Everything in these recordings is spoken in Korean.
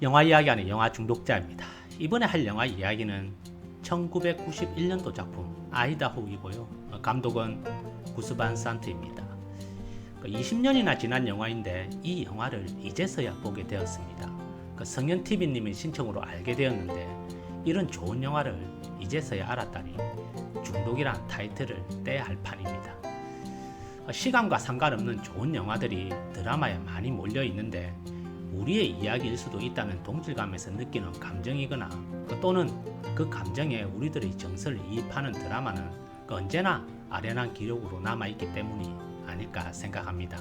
영화 이야기 하는 영화 중독자입니다. 이번에 할 영화 이야기는 1991년도 작품 아이다호이고요. 감독은 구스 반 산트입니다. 20년이나 지난 영화인데 이 영화를 이제서야 보게 되었습니다. 성현TV님의 신청으로 알게 되었는데 이런 좋은 영화를 이제서야 알았다니 중독이란 타이틀을 떼야 할 판입니다. 시간과 상관없는 좋은 영화들이 드라마에 많이 몰려 있는데 우리의 이야기일 수도 있다는 동질감에서 느끼는 감정이거나 또는 그 감정에 우리들의 정서를 이입하는 드라마는 언제나 아련한 기록으로 남아있기 때문이 아닐까 생각합니다.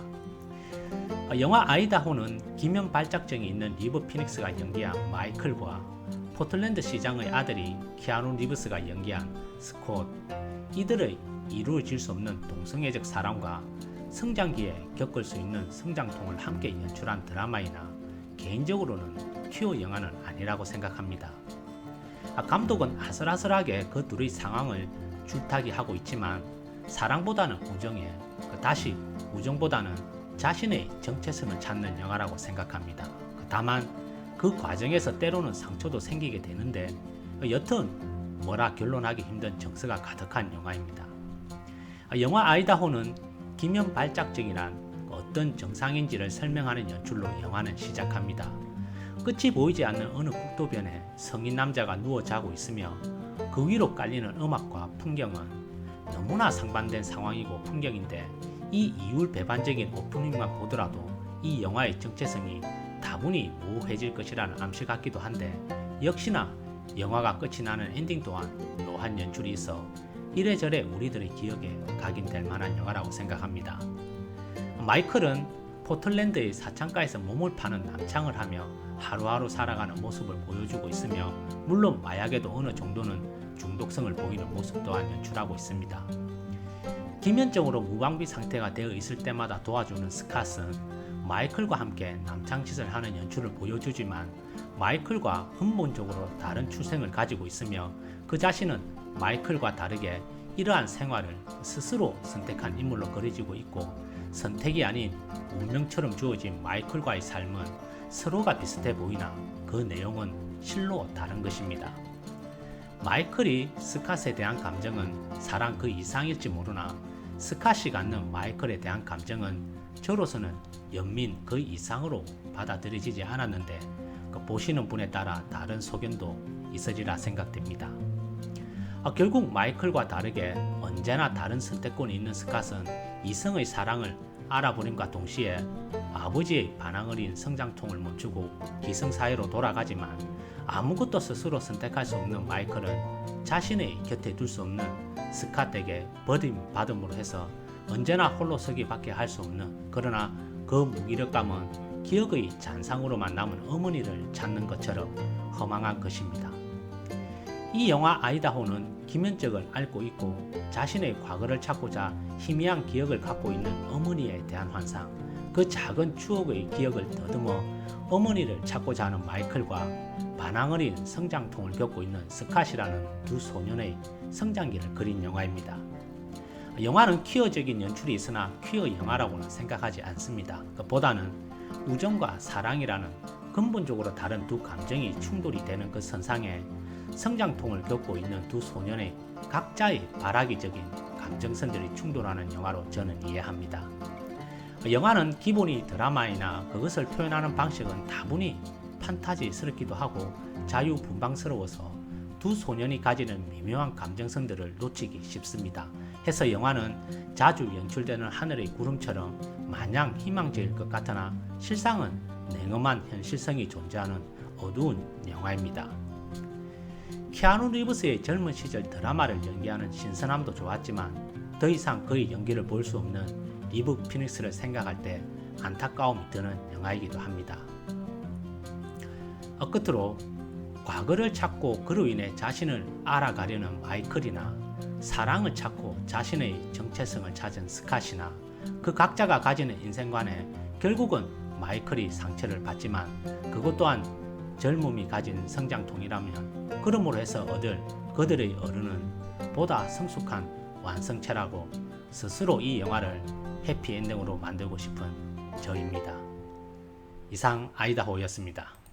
영화 아이다호는 기면 발작증이 있는 리버 피닉스가 연기한 마이클과 포틀랜드 시장의 아들이 키아누 리브스가 연기한 스콧, 이들의 이루어질 수 없는 동성애적 사랑과 성장기에 겪을 수 있는 성장통을 함께 연출한 드라마이나 개인적으로는 큐어 영화는 아니라고 생각합니다. 감독은 아슬아슬하게 그 둘의 상황을 줄타기 하고 있지만 사랑보다는 우정에, 다시 우정보다는 자신의 정체성을 찾는 영화라고 생각합니다. 다만 그 과정에서 때로는 상처도 생기게 되는데 여튼 뭐라 결론하기 힘든 정서가 가득한 영화입니다. 영화 아이다호는 기면 발작증이란 어떤 증상인지를 설명하는 연출로 영화는 시작합니다. 끝이 보이지 않는 어느 국도변에 성인 남자가 누워 자고 있으며 그 위로 깔리는 음악과 풍경은 너무나 상반된 상황이고 풍경인데 이 이율 배반적인 오프닝만 보더라도 이 영화의 정체성이 다분히 모호해질 것이라는 암시 같기도 한데 역시나 영화가 끝이 나는 엔딩 또한 묘한 연출이 있어 이래저래 우리들의 기억에 각인될 만한 영화라고 생각합니다. 마이클은 포틀랜드의 사창가에서 몸을 파는 남창을 하며 하루하루 살아가는 모습을 보여주고 있으며 물론 마약에도 어느 정도는 중독성을 보이는 모습 또한 연출하고 있습니다. 기면적으로 무방비 상태가 되어 있을 때마다 도와주는 스캇은 마이클과 함께 남창짓을 하는 연출을 보여주지만 마이클과 근본적으로 다른 출생을 가지고 있으며 그 자신은 마이클과 다르게 이러한 생활을 스스로 선택한 인물로 그려지고 있고 선택이 아닌 운명처럼 주어진 마이클과의 삶은 서로가 비슷해 보이나 그 내용은 실로 다른 것입니다. 마이클이 스캇에 대한 감정은 사랑 그 이상일지 모르나 스캇이 갖는 마이클에 대한 감정은 저로서는 연민 그 이상으로 받아들여지지 않았는데 보시는 분에 따라 다른 소견도 있으리라 생각됩니다. 결국 마이클과 다르게 언제나 다른 선택권이 있는 스캇은 이성의 사랑을 알아버림과 동시에 아버지의 반항 어린 성장통을 멈추고 기성사회로 돌아가지만 아무것도 스스로 선택할 수 없는 마이클은 자신의 곁에 둘 수 없는 스캇에게 버림받음으로 해서 언제나 홀로 서기밖에 할 수 없는 그러나 그 무기력감은 기억의 잔상으로만 남은 어머니를 찾는 것처럼 허망한 것입니다. 이 영화 아이다호는 기면적을 앓고 있고 자신의 과거를 찾고자 희미한 기억을 갖고 있는 어머니에 대한 환상, 그 작은 추억의 기억을 더듬어 어머니를 찾고자 하는 마이클과 반항 어린 성장통을 겪고 있는 스캇이라는 두 소년의 성장기를 그린 영화입니다. 영화는 퀴어적인 연출이 있으나 퀴어 영화라고는 생각하지 않습니다. 보다는 우정과 사랑이라는 근본적으로 다른 두 감정이 충돌이 되는 그 선상에 성장통을 겪고 있는 두 소년의 각자의 발악이적인 감정선들이 충돌하는 영화로 저는 이해합니다. 영화는 기본이 드라마이나 그것을 표현하는 방식은 다분히 판타지스럽기도 하고 자유분방스러워서 두 소년이 가지는 미묘한 감정선들을 놓치기 쉽습니다. 해서 영화는 자주 연출되는 하늘의 구름처럼 마냥 희망적일 것 같으나 실상은 냉엄한 현실성이 존재하는 어두운 영화입니다. 키아누 리브스의 젊은 시절 드라마를 연기하는 신선함도 좋았지만 더 이상 그의 연기를 볼 수 없는 리버 피닉스를 생각할 때 안타까움이 드는 영화이기도 합니다. 끝으로 과거를 찾고 그로 인해 자신을 알아가려는 마이클이나 사랑을 찾고 자신의 정체성을 찾은 스캇이나 그 각자가 가지는 인생관에 결국은 마이클이 상처를 받지만 그것 또한 젊음이 가진 성장통이라면 그러므로 해서 얻을 그들의 어른은 보다 성숙한 완성체라고 스스로 이 영화를 해피엔딩으로 만들고 싶은 저입니다. 이상 아이다호였습니다.